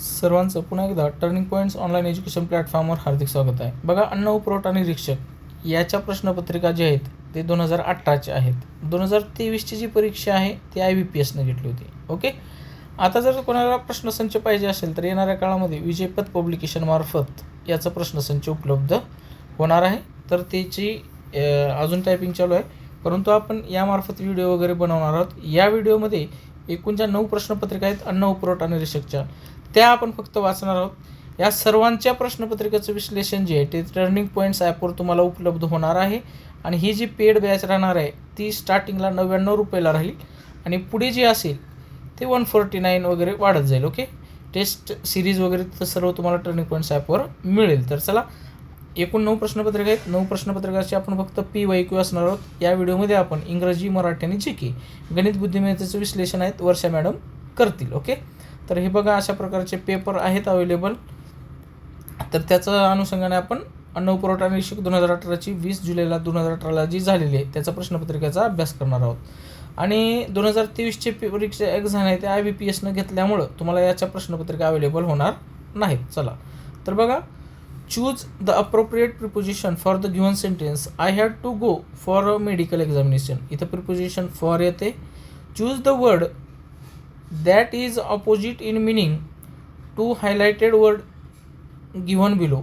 सर्वांचं पुन्हा एकदा टर्निंग पॉईंट्स ऑनलाईन एज्युकेशन प्लॅटफॉर्मवर हार्दिक स्वागत आहे. बघा, अन्न व पुरवठा निरीक्षक याच्या प्रश्नपत्रिका जे आहेत ते 2018चे आहेत. 2023ची जी परीक्षा आहे ती IBPSनं घेतली होती. ओके. आता जर कोणाला प्रश्नसंच पाहिजे असेल तर येणाऱ्या काळामध्ये विजयपथ पब्लिकेशनमार्फत याचा प्रश्नसंच उपलब्ध होणार आहे. तर त्याची अजून टायपिंग चालू आहे, परंतु आपण यामार्फत व्हिडिओ वगैरे बनवणार आहोत. या व्हिडिओमध्ये एकूण ज्या 9 प्रश्नपत्रिका आहेत अन्न व पुरवठा निरीक्षकच्या, त्या आपण फक्त वाचणार आहोत. या सर्वांच्या प्रश्नपत्रिकेचं विश्लेषण जे आहे ते टर्निंग पॉईंट्स ॲपवर तुम्हाला उपलब्ध होणार आहे. आणि ही जी पेड बॅच राहणार आहे ती स्टार्टिंगला ₹99 राहील आणि पुढे जे असेल ते 149 वगैरे वाढत जाईल. ओके. टेस्ट सिरीज वगैरे तर सर्व तुम्हाला टर्निंग पॉईंट्स ॲपवर मिळेल. तर चला, एकूण 9 प्रश्नपत्रिका आहेत. 9 प्रश्नपत्रिकाची आपण फक्त PYQ असणार आहोत. या व्हिडिओमध्ये आपण इंग्रजी, मराठी आणि GK गणित बुद्धिमत्तेचं विश्लेषण आहेत वर्षा मॅडम करतील. ओके. तर हे बघा, अशा प्रकारचे पेपर आहेत अवेलेबल. तर त्याचं अनुषंगाने आपण अन्न व पुरवठा निरीक्षक 2018ची 20 जुलैला 2018ला जी झालेली आहे त्याचा प्रश्नपत्रिकेचा अभ्यास करणार आहोत. आणि 2023ची परीक्षा एक्झाम आहे ते IBPSनं घेतल्यामुळं तुम्हाला याच्या प्रश्नपत्रिका अवेलेबल होणार नाहीत. चला, तर बघा, choose the appropriate preposition for the given sentence. I had to go for a medical examination. इथं प्रिपोजिशन फॉर येते. Choose the word that is opposite in meaning to highlighted word given below.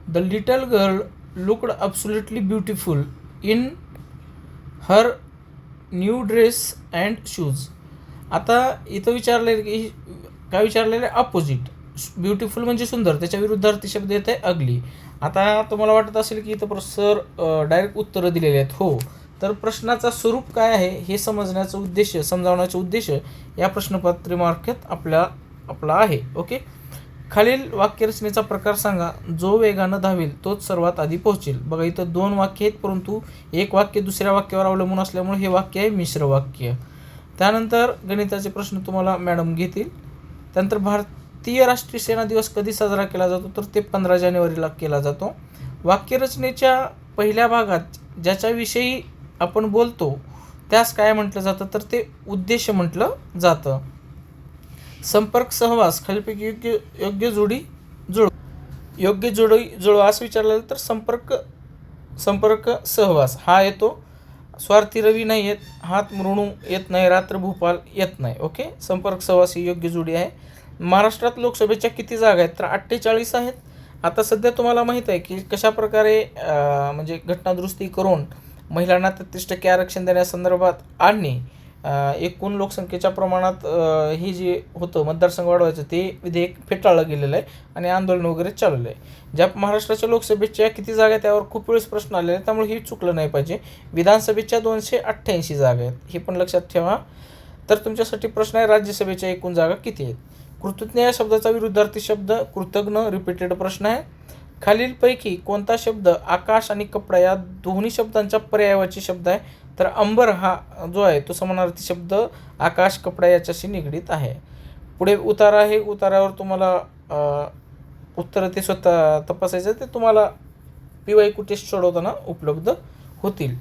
The little girl looked absolutely beautiful in her new dress and shoes. आता इथं विचारलेलं की काय विचारलेलं आहे? Opposite. Beautiful म्हणजे सुंदर, त्याच्या विरुद्धार्थी शब्द येत आहे अगली. आता तुम्हाला वाटत असेल की इथं सर डायरेक्ट उत्तरं दिलेली आहेत. हो, तर प्रश्नाचा स्वरूप काय आहे हे समजण्याचा उद्देश, समजावण्याचा उद्देश या प्रश्नपत्रिकेमार्फत आपला आहे. ओके. खालील वाक्यरचनेचा प्रकार सांगा. जो वेगानं धावेल तोच सर्वात आधी पोहोचेल. बघा, इथं 2 वाक्य आहेत, परंतु एक वाक्य दुसऱ्या वाक्यावर अवलंबून असल्यामुळे हे वाक्य आहे मिश्र वाक्य. त्यानंतर गणिताचे प्रश्न तुम्हाला मॅडम घेतील. त्यानंतर भारतीय राष्ट्रीय सेना दिवस कधी साजरा केला जातो? तर ते 15 जानेवारीला केला जातो. वाक्यरचनेच्या पहिल्या भागात ज्याच्याविषयी आपण बोलतो त्यास काय म्हटलं जातं? तर ते उद्देश म्हटलं जातं. संपर्क सहवास खालीपैकी योग्य जोडी जुळवा असं विचारलं तर संपर्क सहवास हा येतो. स्वार्थी रवी नाही येत, हात मृणू येत नाही, रात्र भूपाल येत नाही. ओके. संपर्क सहवास ही योग्य जोडी आहे. महाराष्ट्रात लोकसभेच्या किती जागा आहेत? तर 48 आहेत. आता सध्या तुम्हाला माहीत आहे की कशाप्रकारे म्हणजे घटनादुरुस्ती करून महिलांना 33% आरक्षण देण्यासंदर्भात आणि एकूण लोकसंख्येच्या प्रमाणात हे जे होतं मतदारसंघ वाढवायचं ते विधेयक फेटाळलं गेलेलं आहे आणि आंदोलन वगैरे चाललं आहे. ज्या महाराष्ट्राच्या लोकसभेच्या किती जागा आहेत त्यावर खूप वेळेस प्रश्न आलेले आहेत, त्यामुळे हे चुकलं नाही पाहिजे. विधानसभेच्या 288 जागा आहेत, हे पण लक्षात ठेवा. तर तुमच्यासाठी प्रश्न आहे, राज्यसभेच्या एकूण जागा किती आहेत? कृतज्ञ या शब्दाचा विरुद्धार्थी शब्द कृतज्ञ. रिपीटेड प्रश्न आहे. खालीलपैकी कोणता शब्द आकाश आणि कपडा या दोन्ही शब्दांच्या पर्यायवाची शब्द आहे? तर अंबर हा जो आहे तो समानार्थी शब्द आकाश कपडा याच्याशी निगडीत आहे. पुढे उतारा आहे. उतारावर तुम्हाला उत्तरं ते स्वतः तपासायचं, ते तुम्हाला PYQ टेस्ट सोडवताना उपलब्ध होतील.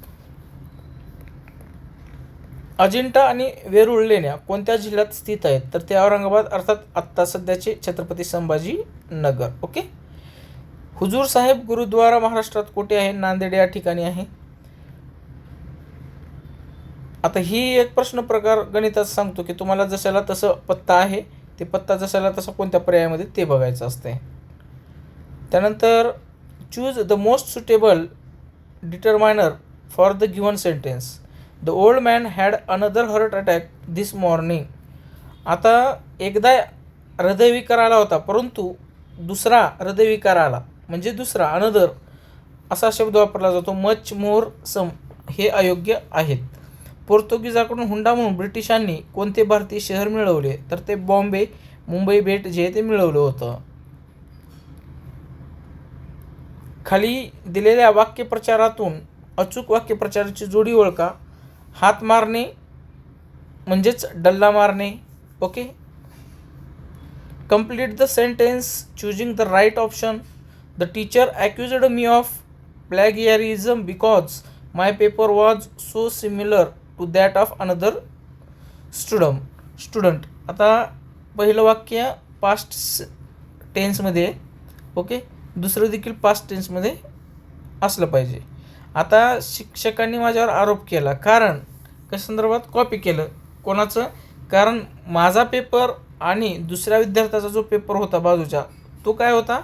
अजिंठा आणि वेरूळ लेण्या कोणत्या जिल्ह्यात स्थित आहेत? तर ते औरंगाबाद, अर्थात आत्ता सध्याचे छत्रपती संभाजी नगर. ओके. हुजूर साहेब गुरुद्वारा महाराष्ट्रात कुठे आहे? नांदेड या ठिकाणी आहे. आता ही एक प्रश्न प्रकार गणितात सांगतो की तुम्हाला जशाला तसं पत्ता आहे, ते पत्ता जशाला तसं कोणत्या पर्यायामध्ये ते बघायचं असते. त्यानंतर choose the most suitable determiner for the given sentence. The old man had another heart attack this morning. आता एकदा हृदयविकार आला होता, परंतु दुसरा हृदयविकार आला म्हणजे दुसरा अनदर असा शब्द वापरला जातो. मच मोर सम हे अयोग्य आहेत. पोर्तुगीजाकडून हुंडा म्हणून ब्रिटिशांनी कोणते भारतीय शहर मिळवले? तर ते बॉम्बे, मुंबई बेट जे ते मिळवलं होतं. खाली दिलेल्या वाक्यप्रचारातून अचूक वाक्यप्रचाराची जोडी ओळखा. हात मारणे म्हणजेच डल्ला मारणे. Okay. Complete the sentence choosing the right option. The teacher accused me of plagiarism because my paper was so similar to that of another student. आता पहिलं वाक्य पास्ट टेन्समध्ये आहे. ओके, दुसरं देखील पास्ट टेन्समध्ये असलं पाहिजे. आता शिक्षकांनी माझ्यावर आरोप केला, कारण कशा संदर्भात? कॉपी केलं. कोणाचं? कारण माझा पेपर आणि दुसऱ्या विद्यार्थ्याचा जो पेपर होता बाजूचा, तो काय होता?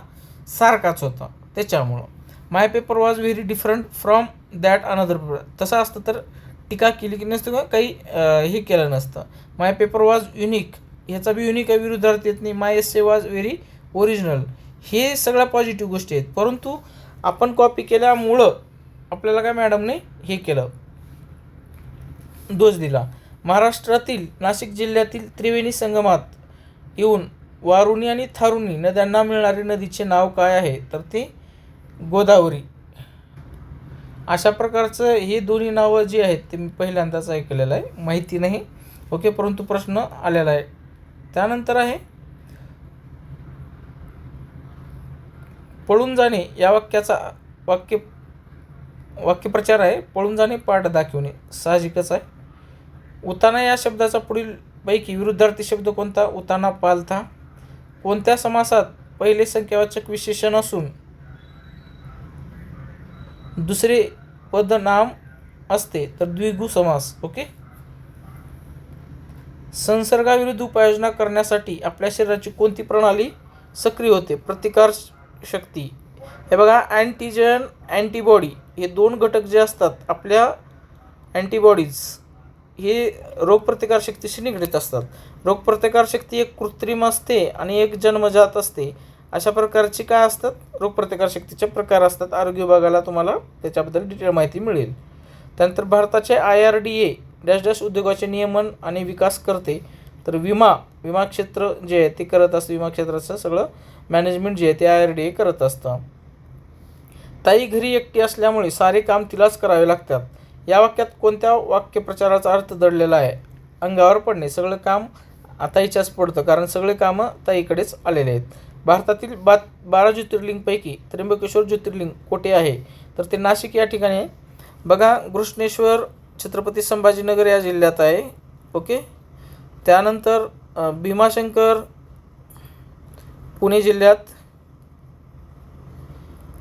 सारखाच होता. त्याच्यामुळं my paper was very different from that another paper. तसं असतं तर टीका केली की नसतं का, काही हे केलं नसतं. माय पेपर वॉज युनिक, ह्याचा बी युनिक आहे, विरुद्धार्थ येत नाही. माय एस्से वॉज व्हेरी ओरिजिनल. हे सगळ्या पॉझिटिव्ह गोष्टी आहेत. परंतु आपण कॉपी केल्यामुळं आपल्याला काय मॅडमने हे केलं, दोष दिला. महाराष्ट्रातील नाशिक जिल्ह्यातील त्रिवेणी संगमात येऊन वारुणी आणि थारुणी नद्यांना मिळणारे नदीचे नाव काय आहे? तर ते गोदावरी. अशा प्रकारचं हे दोन्ही नावं जी आहेत ते मी पहिल्यांदाच ऐकलेलं आहे, माहिती नाही. ओके, परंतु प्रश्न आलेला आहे. त्यानंतर आहे पळून जाणे या वाक्याचा वाक्यप्रचार आहे. पळून जाणे, पाठ दाखवणे, साहजिकच आहे. उताना या शब्दाचा पुढील पैकी विरुद्धार्थी शब्द कोणता? उताना, पालथा. कोणत्या समासात पहिले संख्यावाचक विशेषण असून दुसरे पदनाम असते? तर द्विगु समास. ओके. संसर्गाविरुद्ध उपाययोजना करण्यासाठी आपल्या शरीराची कोणती प्रणाली सक्रिय होते? प्रतिकार शक्ती. हे बघा, अँटीजन, अँटीबॉडी हे दोन घटक जे असतात आपल्या, अँटीबॉडीज हे रोगप्रतिकारशक्तीशी निगडीत असतात. रोगप्रतिकारशक्ती एक कृत्रिम असते आणि एक जन्मजात असते. अशा प्रकारची काय असतात? रोगप्रतिकारशक्तीचे प्रकार असतात. आरोग्य विभागाला तुम्हाला त्याच्याबद्दल डिटेल माहिती मिळेल. त्यानंतर भारताचे IRDA डॅश डॅश उद्योगाचे नियमन आणि विकास करते. तर विमा क्षेत्र जे आहे ते करत असतं. विमा क्षेत्राचं सगळं मॅनेजमेंट जे आहे ते IRDA करत असतं. ताई घरी एकटी असल्यामुळे सारे काम तिलाच करावे लागतात. या वाक्यात कोणत्या वाक्यप्रचाराचा अर्थ दडलेला आहे? अंगावर पडणे. सगळं काम ताईच्याच पडतं, कारण सगळे कामं ताईकडेच आलेले आहेत. भारतातील 12 ज्योतिर्लिंगपैकी त्र्यंबकेश्वर ज्योतिर्लिंग कोठे आहे? तर ते नाशिक या ठिकाणी आहे. बघा, घृष्णेश्वर छत्रपती संभाजीनगर या जिल्ह्यात आहे. ओके. त्यानंतर भीमाशंकर पुणे जिल्ह्यात,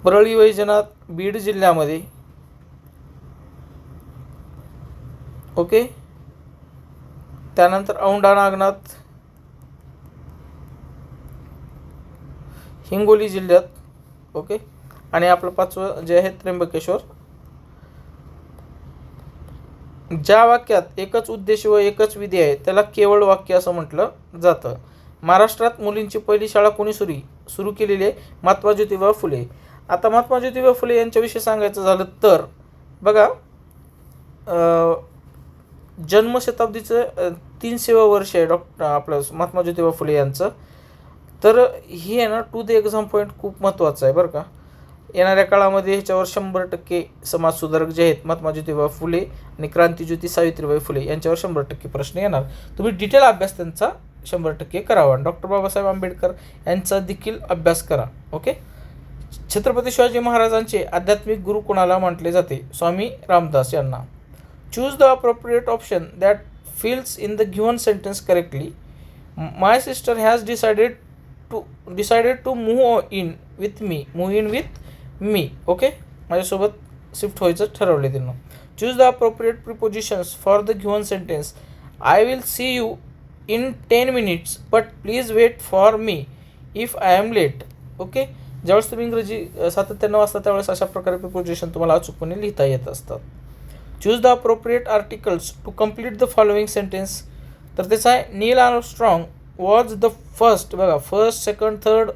परळी वैजनाथ बीड जिल्ह्यामध्ये. ओके. त्यानंतर औंढा नागनाथ हिंगोली जिल्ह्यात. ओके. आणि आपलं 5वं जे आहे त्र्यंबकेश्वर. ज्या वाक्यात एकच उद्देश व एकच विधी आहे त्याला केवळ वाक्य असं म्हटलं जातं. महाराष्ट्रात मुलींची पहिली शाळा कोणी सुरू केलेली आहे? महात्मा ज्योतिबा फुले. आता महात्मा ज्योतिबा फुले यांच्याविषयी सांगायचं झालं तर बघा, जन्मशताब्दीचं 300वं वर्ष आहे आपलं महात्मा ज्योतिबा फुले यांचं. तर हे आहे ना, टू द एक्झाम पॉईंट खूप महत्त्वाचं आहे बरं का. येणाऱ्या काळामध्ये ह्याच्यावर 100% समाजसुधारक जे आहेत महात्मा ज्योतिबा फुले आणि क्रांतीज्योती सावित्रीबाई फुले यांच्यावर 100% प्रश्न येणार. तुम्ही डिटेल अभ्यास त्यांचा 100% करावा. डॉक्टर बाबासाहेब आंबेडकर यांचा देखील अभ्यास करा. ओके. छत्रपती शिवाजी महाराजांचे आध्यात्मिक गुरु कोणाला म्हटले जाते? स्वामी रामदास यांना. Choose the appropriate option that fills in the given sentence correctly. My sister has decided to move in with me. Okay. माझ्यासोबत शिफ्ट व्हायचं ठरवले त्यांना. Choose the appropriate prepositions for the given sentence. I will see you in 10 minutes but please wait for me if I am late. Okay. ज्यावेळेस तुम्ही इंग्रजी सातत्यानं वाचता त्यावेळेस अशा प्रकारे प्रिपोजिशन तुम्हाला अचूकपणे लिहिता येत असतात. Choose the appropriate articles to complete the following sentence. तर त्याचा आहे Neil Armstrong was the first. बघा, फर्स्ट, सेकंड, थर्ड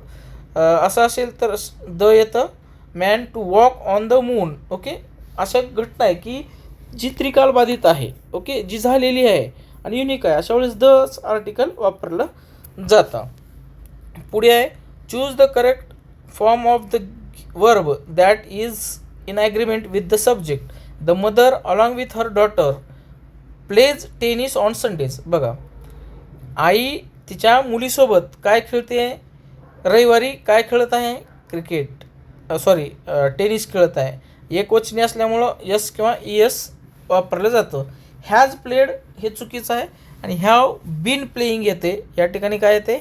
असं असेल तर द येतं. Man to walk on the moon. Okay. अशा घटना आहे की जी त्रिकालबाधित आहे. ओके, जी झालेली आहे आणि युनिक आहे, अशा वेळेस दच आर्टिकल वापरलं जातं. पुढे आहे choose the correct form of the verb that is in agreement with the subject. The mother along with her daughter plays tennis on Sundays. बघा, आई तिच्या मुलीसोबत काय खेळते? रविवारी काय खेळत आहे? क्रिकेट, टेनिस खेळत आहे. एकवचनी असल्यामुळं यस किंवा ES वापरलं जातं. हॅज प्लेड हे चुकीचं आहे आणि हॅव बीन प्लेईंग येते. या ठिकाणी काय येते?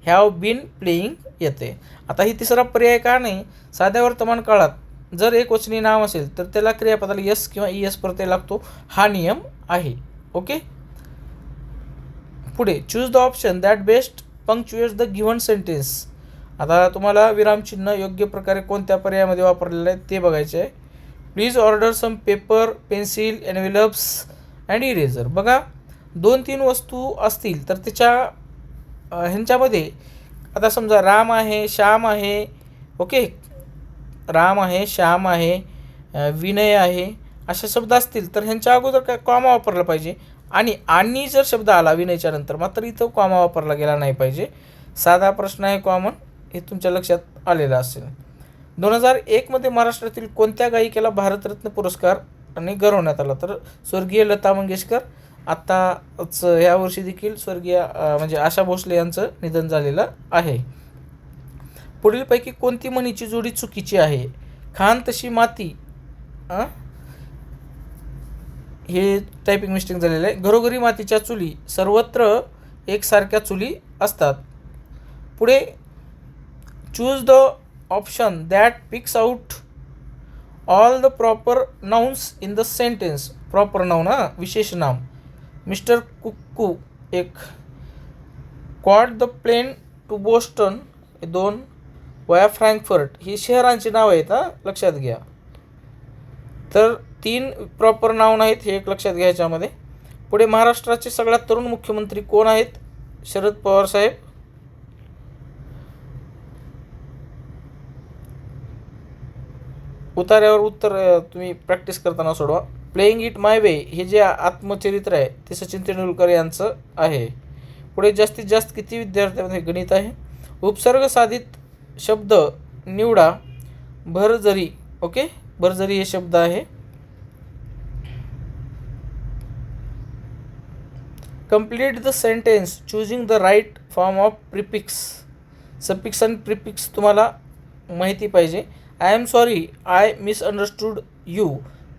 हॅव बीन प्लेईंग येते. आता ही तिसरा पर्याय का नाही, साध्या वर्तमान काळात जर एकवचनी नाम असेल तर त्याला क्रियापदाला यस किंवा ईएस प्रत्यय लागतो, हा नियम आहे. ओके. पुढे choose the option that best punctuates the given sentence. आता तुम्हाला विरामचिन्ह योग्य प्रकारे कोणत्या पर्यायामध्ये वापरलेलं आहे ते बघायचे आहे. Please order some paper, pencil, envelopes and eraser. बघा 2-3 वस्तू असतील तर त्याच्या ह्यांच्यामध्ये आता समजा राम आहे, श्याम आहे, ओके, राम आहे, श्याम आहे, विनय आहे, असे शब्द असतील तर ह्यांच्या अगोदर काय कॉमा वापरला पाहिजे. आणि जर शब्द आला विनयच्या नंतर मात्र इथं कॉमा वापरला गेला नाही पाहिजे. साधा प्रश्न आहे, कॉमन, हे तुमच्या लक्षात आलेलं असेल. 2001 महाराष्ट्रातील कोणत्या गायिकेला भारतरत्न पुरस्काराने गौरवण्यात आला? तर स्वर्गीय लता मंगेशकर. आत्ताच ह्या वर्षी देखील स्वर्गीय म्हणजे आशा भोसले यांचं निधन झालेलं आहे. पुढीलपैकी कोणती म्हणीची जोडी चुकीची आहे? खान तशी माती, हे टायपिंग मिस्टेक झालेलं आहे. घरोघरी मातीच्या चुली, सर्वत्र एकसारख्या चुली असतात. पुढे choose the option that picks out all the proper nouns in the sentence. Proper noun, विशेष नाम. Mister Kukku 1, caught the plane to Boston 2, via Frankfurt, ही शहरांची नाव आहेत, लक्षात घ्या. तर 3 प्रॉपर नाउन आहेत, हे एक लक्षात घ्यायच्यामध्ये. पुढे महाराष्ट्राचे सगळ्यात तरुण मुख्यमंत्री कोण आहेत? शरद पवार साहेब. उतार्यावर उत्तर तुम्ही प्रॅक्टिस करताना सोडवा. प्लेइंग इट माय वे, हे जे आत्मचरित्र आहे ते सचिन तेंडुलकर यांचं आहे. पुढे जास्तीत जास्त किती विद्यार्थ्यांमध्ये गणित आहे? उपसर्ग साधित शब्द निवडा. भरजरी, ओके, भरजरी हे शब्द आहे. Complete the sentence choosing the right form of prefix. Suffix आणि प्रिफिक्स तुम्हाला माहिती पाहिजे. I am sorry, I misunderstood you.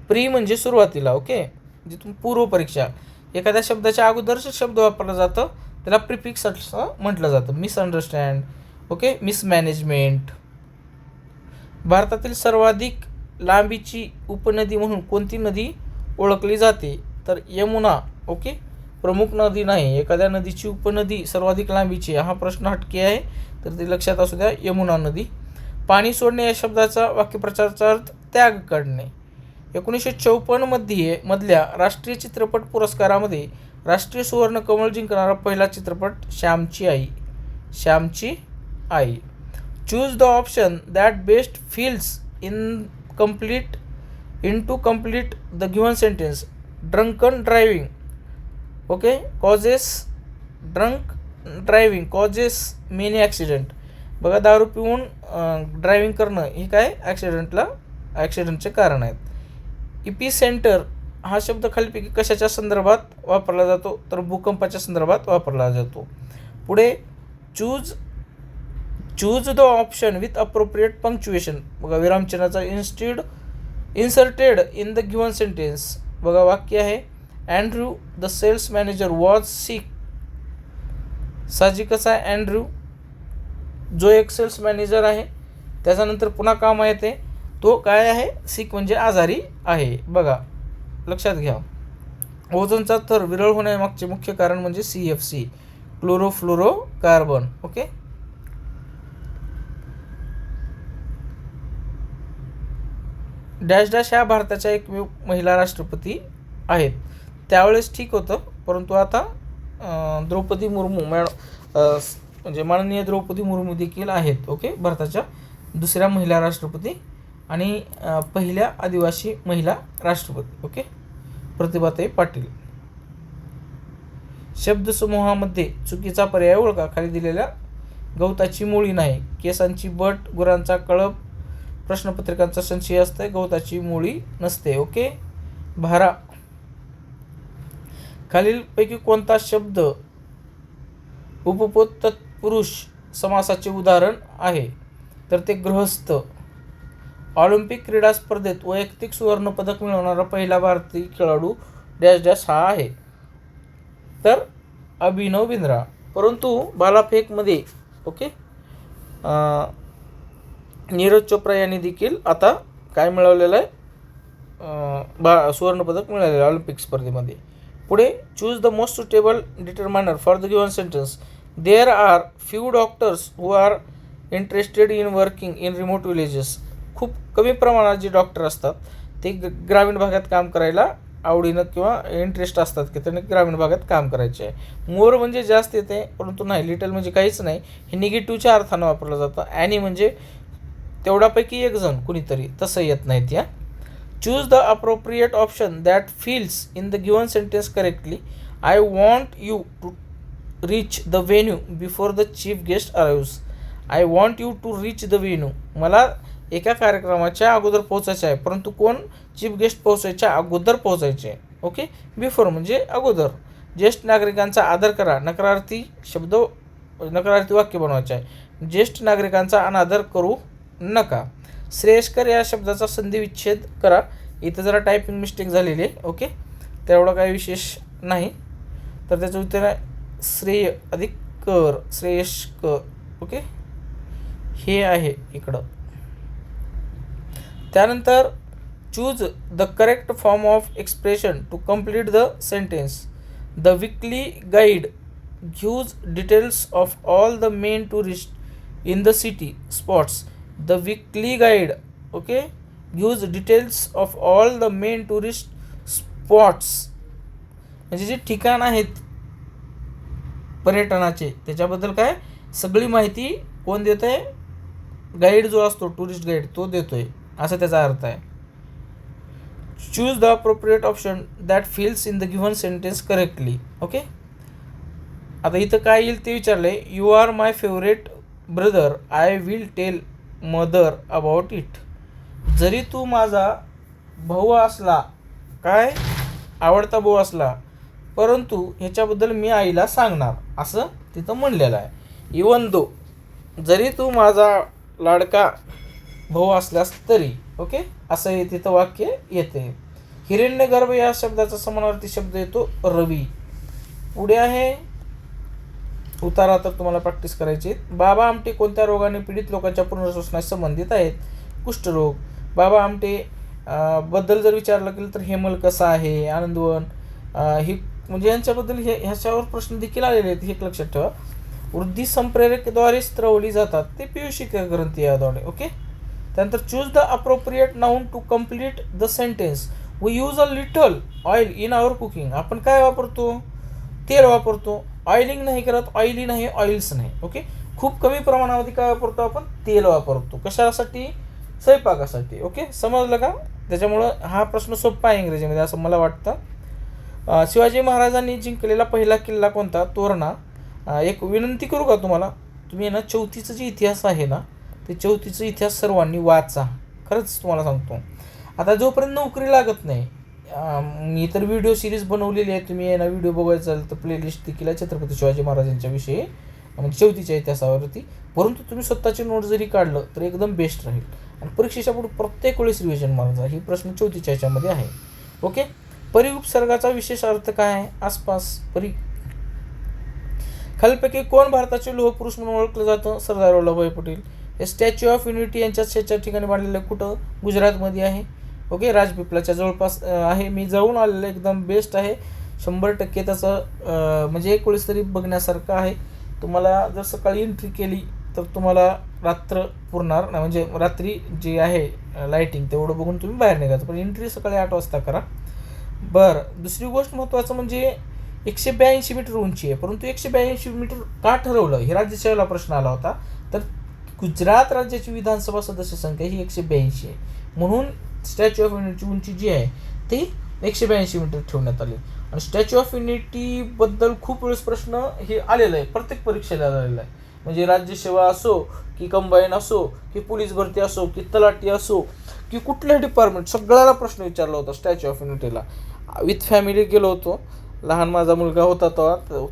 Pre म्हणजे सुरुवातीला, ओके, जिथून पूर्वपरीक्षा. एखाद्या शब्दाच्या अगोदरच शब्द वापरला जातं त्याला प्रिफिक्स असं म्हटलं जातं. Misunderstand, okay, mismanagement. भारतातील सर्वाधिक लांबीची उपनदी म्हणून कोणती नदी ओळखली जाते? तर यमुना, ओके, प्रमुख नदी नाही. एखाद्या नदीची उपनदी सर्वाधिक लांबीची, हा प्रश्न हटके आहे तर ते लक्षात असू द्या, यमुना नदी. पाणी सोडणे या शब्दाचा वाक्यप्रचाराचा अर्थ त्याग करणे. 1954 मधल्या राष्ट्रीय चित्रपट पुरस्कारामध्ये राष्ट्रीय सुवर्ण कमळ जिंकणारा पहिला चित्रपट श्यामची आई. श्यामची आई. Choose the option that best fills in to complete the given sentence. Drunken driving, okay, driving causes many accident. बघा, दारू पिऊन ड्रायव्हिंग करणं हे काय ॲक्सिडेंटचे कारण आहेत. इपी सेंटर हा शब्द खालीपैकी कशाच्या संदर्भात वापरला जातो? तर भूकंपाच्या संदर्भात वापरला जातो. पुढे choose the option with appropriate punctuation. बघा, विरामचिन्हाचा inserted in the given sentence. बघा, वाक्य आहे Andrew the sales manager was sick. साहजिकच आहे, अँड्र्यू जो एक सेल्स मॅनेजर आहे त्याच्यानंतर पुन्हा काम येते, तो काय आहे? सिक म्हणजे आजारी आहे. बघा, लक्षात घ्या. ओझोनचा थर विरळ होण्यामागचे मुख्य कारण म्हणजे CFC, chlorofluorocarbon, okay. Dash dash ह्या भारताच्या एकमेव महिला राष्ट्रपती आहेत. त्यावेळेस ठीक होतं, परंतु आता द्रौपदी मुर्मू म्हणजे माननीय द्रौपदी मुर्मू देखील आहेत, ओके, भारताच्या दुसऱ्या महिला राष्ट्रपती आणि पहिल्या आदिवासी महिला राष्ट्रपती, ओके, प्रतिभाताई पाटील. शब्दसमूहामध्ये चुकीचा पर्याय ओळखा. खाली दिलेल्या गवताची मुळी नाही, केसांची बट, गुरांचा कळप, प्रश्नपत्रिकांचा संशय असते, गवताची मुळी नसते, ओके. भारा. खालीलपैकी कोणता शब्द उपपद तत्पुरुष समासाचे उदाहरण आहे? तर ते गृहस्थ. ऑलिम्पिक क्रीडा स्पर्धेत वैयक्तिक सुवर्णपदक मिळवणारा पहिला भारतीय खेळाडू डॅश डॅश हा आहे. तर अभिनव बिंद्रा. परंतु भालाफेकमध्ये ओके. नीरज चोप्रा यांनी देखील आता काय मिळवलेलं आहे, सुवर्णपदक मिळालेलं आहे ऑलिम्पिक स्पर्धेमध्ये. पुढे choose the most suitable determiner for the given sentence. There are few doctors who are interested in working in remote villages. खूप कमी प्रमाणात जे डॉक्टर असतात ते ग्रामीण भागात काम करायला आवडीनं किंवा इंटरेस्ट असतात की त्यांनी ग्रामीण भागात काम करायचे आहे. मोर म्हणजे जास्त येते, परंतु नाही. लिटल म्हणजे काहीच नाही, हे निगेटिव्हच्या अर्थानं वापरलं जातं. ॲनी म्हणजे तेवढ्यापैकी एक जण कुणीतरी, तसं येत नाहीत या. Choose the appropriate option that fills in the given sentence correctly. I want you to reach the venue before the chief guest arrives. I want you to reach the venue. मला एका कार्यक्रमाच्या अगोदर पोहोचायचं आहे, परंतु कोण? चीफ गेस्ट पोहोचायच्या अगोदर पोहोचायचे आहे. ओके. बिफोर म्हणजे अगोदर. ज्येष्ठ नागरिकांचा आदर करा. नकारार्थी वाक्य बनवायचे आहे. ज्येष्ठ नागरिकांचा अनादर करू नका. श्रेयस्कर या शब्दाचा संधिविच्छेद करा. इथं जरा टायपिंग मिस्टेक झालेली आहे. ओके. तेवढं काही विशेष नाही. तर त्याचं उत्तर आहे श्रेय अधिक कर, श्रेयस्कर. ओके, हे आहे इकडं. त्यानंतर choose the correct form of expression to complete the sentence. The weekly guide gives details of all the main tourist in the city spots. The weekly guide, okay, gives details of all the main tourist spots. म्हणजे जे ठिकाण आहेत पर्यटनाचे त्याच्याबद्दल काय सगळी माहिती कोण देत आहे? गाईड जो असतो, टुरिस्ट गाईड, तो देतोय, असा त्याचा अर्थ आहे. Choose the appropriate option that fills in the given sentence correctly. Okay. आता इथं काय येईल ते विचारले. You are my favourite brother, I will tell mother about it. जरी तू माझा भाऊ असला, काय आवडता भाऊ असला, परंतु ह्याच्याबद्दल मी आईला सांगणार, असं तिथं म्हणलेलं आहे. इवन दो, जरी तू माझा लाडका भाऊ असल्यास तरी. ओके, असं हे तिथं वाक्य येते. हिरण्यगर्भ या शब्दाचा समानार्थी शब्द येतो रवी. पुढे आहे उतारा, तर तुम्हाला प्रॅक्टिस करायची. बाबा आमटे कोणत्या रोगाने पीडित लोकांच्या पुनर्वसनास संबंधित आहेत? कुष्ठरोग. बाबा आमटे बद्दल जर विचारलं गेलं तर हेमल कसा आहे, आनंदवन, ही म्हणजे यांच्याबद्दल ह्याच्यावर प्रश्न देखील आलेले आहेत, हे लक्षात ठेवा. वृद्धी संप्रेरकद्वारे स्त्रवली जातात, ते पियुषिका ग्रंथी याद्वारे. ओके. त्यानंतर choose the appropriate noun to complete the sentence. We use a little oil in our cooking. आपण काय वापरतो? तेल वापरतो. ऑइलिंग नाही करत, ऑइली नाही, ऑइल्स नाही. ओके. खूप कमी प्रमाणामध्ये काय वापरतो आपण? तेल वापरतो. कशासाठी? स्वयंपाकासाठी. ओके, समजलं का? त्याच्यामुळं हा प्रश्न सोपा आहे इंग्रजीमध्ये असं मला वाटतं. शिवाजी महाराजांनी जिंकलेला पहिला किल्ला कोणता? तोरणा. एक विनंती करू का तुम्हाला? तुम्ही ना चौथीचा जे इतिहास आहे ना, ते चौथीचा इतिहास सर्वांनी वाचा. खरंच तुम्हाला सांगतो. आता जोपर्यंत नोकरी लागत नाही, मी तर व्हिडिओ सिरीज बनवलेली आहे, तुम्ही आहे ना व्हिडिओ बघायचा असेल तर प्लेलिस्ट देखील आहे छत्रपती शिवाजी महाराजांच्या विषयी, म्हणजे चौथीच्या इतिहासावरती. परंतु तुम्ही स्वतःचे नोट जरी काढलं तर एकदम बेस्ट राहील. आणि परीक्षेच्या पुढे प्रत्येक वेळेस रिव्हिजन मारायचा. ही प्रश्न चौथीच्या ह्याच्यामध्ये आहे. ओके. परिउपसर्गाचा विशेष अर्थ काय आहे? आसपास. खालीलपैकी कोण भारताचे लोहपुरुष म्हणून ओळखलं जातं? सरदार वल्लभभाई पटेल. हे स्टॅच्यू ऑफ युनिटी यांच्या ठिकाणी बांधलेलं कुठं? गुजरातमध्ये आहे. ओके, राजपिपलाच्या जवळपास आहे. मी जाऊन आलेलं, एकदम बेस्ट आहे. 100% त्याचं म्हणजे एक वेळेस तरी बघण्यासारखं आहे. तुम्हाला जर सकाळी एंट्री केली तर तुम्हाला रात्र पुरणार नाही, म्हणजे रात्री जे आहे लाईटिंग तेवढं बघून तुम्ही बाहेर निघायचं. पण एंट्री सकाळी 8 वाजता करा. बरं, दुसरी गोष्ट महत्त्वाचं म्हणजे 182 मीटर उंची आहे. परंतु 182 मीटर का ठरवलं? हे राज्यसभेला प्रश्न आला होता. तर गुजरात राज्याची विधानसभा सदस्य संख्या ही 182 आहे, म्हणून स्टॅच्यू ऑफ युनिटीची उंची जी आहे ती 182 मीटर ठेवण्यात आली. आणि स्टॅच्यू ऑफ युनिटीबद्दल खूप वेळेस प्रश्न हे आलेला आहे, प्रत्येक परीक्षेला आलेला आहे. म्हणजे राज्यसेवा असो की कंबाईन असो की पोलीस भरती असो की तलाठी असो की कुठल्याही डिपार्टमेंट, सगळ्याला प्रश्न विचारला होता स्टॅच्यू ऑफ युनिटीला. विथ फॅमिली गेलो होतो, लहान माझा मुलगा होता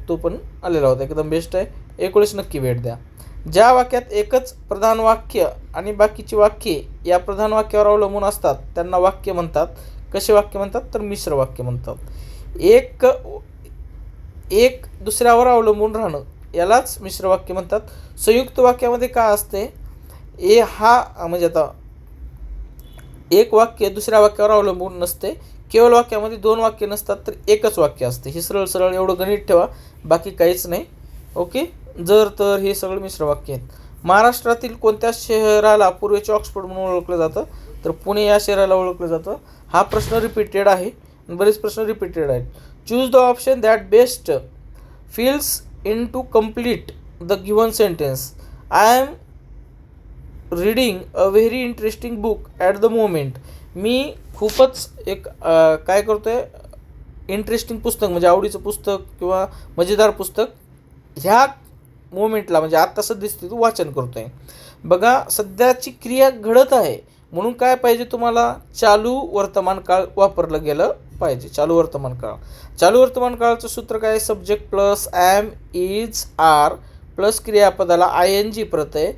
तो पण आलेला होता. एकदम बेस्ट आहे. एक वेळेस नक्की भेट द्या. ज्या वाक्यात एकच प्रधान वाक्य आणि बाकीची वाक्ये या प्रधान वाक्यावर अवलंबून असतात त्यांना वाक्य म्हणतात. कसे वाक्य म्हणतात? तर मिश्र वाक्य म्हणतात. एक दुसऱ्यावर अवलंबून राहणं यालाच मिश्र वाक्य म्हणतात. संयुक्त वाक्यामध्ये काय असते, हा म्हणजे आता एक वाक्य दुसऱ्या वाक्यावर अवलंबून नसते. केवळ वाक्यामध्ये 2 वाक्य नसतात तर एकच वाक्य असते. हे सरळ सरळ एवढं गणित ठेवा, बाकी काहीच नाही. ओके. जर तर हे सगळं मिश्र वाक्य आहेत. महाराष्ट्रातील कोणत्या शहराला पूर्वेचे ऑक्सफोर्ड म्हणून ओळखलं जातं, तर पुणे या शहराला ओळखलं जातं. हा प्रश्न रिपीटेड आहे, बरेच प्रश्न रिपीटेड आहेत. Choose the option that best fills in to complete the given sentence. I am reading a very interesting book at the moment. मी खूपच एक काय करतो आहे, इंटरेस्टिंग पुस्तक म्हणजे आवडीचं पुस्तक किंवा मजेदार पुस्तक ह्या मोमेंटला म्हणजे आत्ता सद्यस्थितीत वाचन करतो आहे. बघा, सध्याची क्रिया घडत आहे म्हणून काय पाहिजे तुम्हाला, चालू वर्तमान काळ वापरलं गेलं पाहिजे. चालू वर्तमान काळ. चालू वर्तमान काळाचं सूत्र काय, subject plus am is are plus क्रियापदाला ING प्रत्यय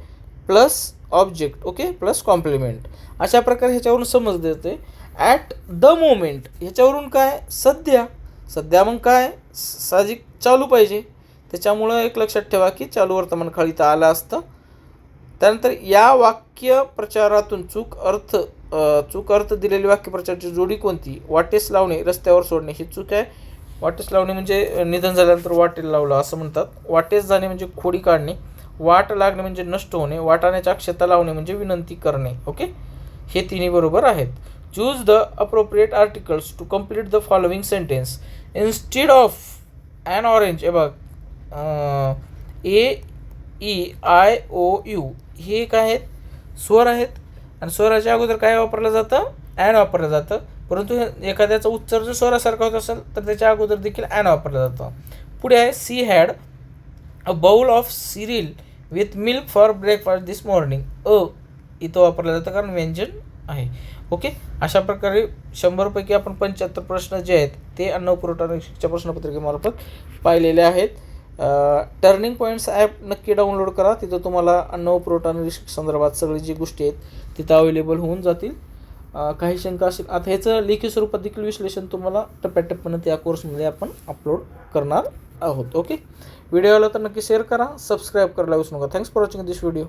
plus object, okay, plus complement. अशा प्रकारे ह्याच्यावरून समजलं येते. ॲट द मोमेंट ह्याच्यावरून काय, सध्या. सध्या मग काय, साहजिक चालू पाहिजे. त्याच्यामुळं एक लक्षात ठेवा की चालू वर्तमान काळ इथं आलं असतं. त्यानंतर या वाक्यप्रचारातून चूक अर्थ दिलेली वाक्यप्रचाराची जोडी कोणती, वाटेस लावणे, रस्त्यावर सोडणे ही चूक आहे. वाटेस लावणे म्हणजे निधन झाल्यानंतर वाटेला लावलं असं म्हणतात. वाटेस जाणे म्हणजे खोडी काढणे. वाट लागणे म्हणजे नष्ट होणे. वाटाण्याच्या अक्षता लावणे म्हणजे विनंती करणे. ओके, हे तिन्ही बरोबर आहेत. Choose the appropriate articles to complete the following sentence. Instead of an orange, हे बघ AEIOU हे काय आहेत, स्वर आहेत. आणि स्वराच्या अगोदर काय वापरलं जातं, ॲन वापरलं जातं. परंतु एखाद्याचा उच्चार जर स्वरासारखा होत असेल तर त्याच्या अगोदर देखील ॲन वापरलं जातं. पुढे आहे, she had a bowl of cereal with milk for breakfast this morning. इथं वापरलं जातं कारण व्यंजन आहे. ओके, अशा प्रकारे 100 पैकी आपण 75 प्रश्न जे आहेत ते अन्न पुरवठा निरीक्षकच्या प्रश्नपत्रिकेमार्फत पाहिलेले आहेत. टर्निंग पॉईंट्स ॲप नक्की डाउनलोड करा. तिथं तुम्हाला अन्न पुरवठा निरीक्षक संदर्भात सगळी जी गोष्टी आहेत तिथं अवेलेबल होऊन जातील. काही शंका असेल, आता ह्याचं लेखी स्वरूपात देखील विश्लेषण तुम्हाला टप्प्याटप्प्यानं त्या कोर्समध्ये आपण अपलोड करणार आहोत. ओके, व्हिडिओला तर नक्की शेअर करा, सबस्क्राईब करायला विसरू नका. Thanks for watching this video.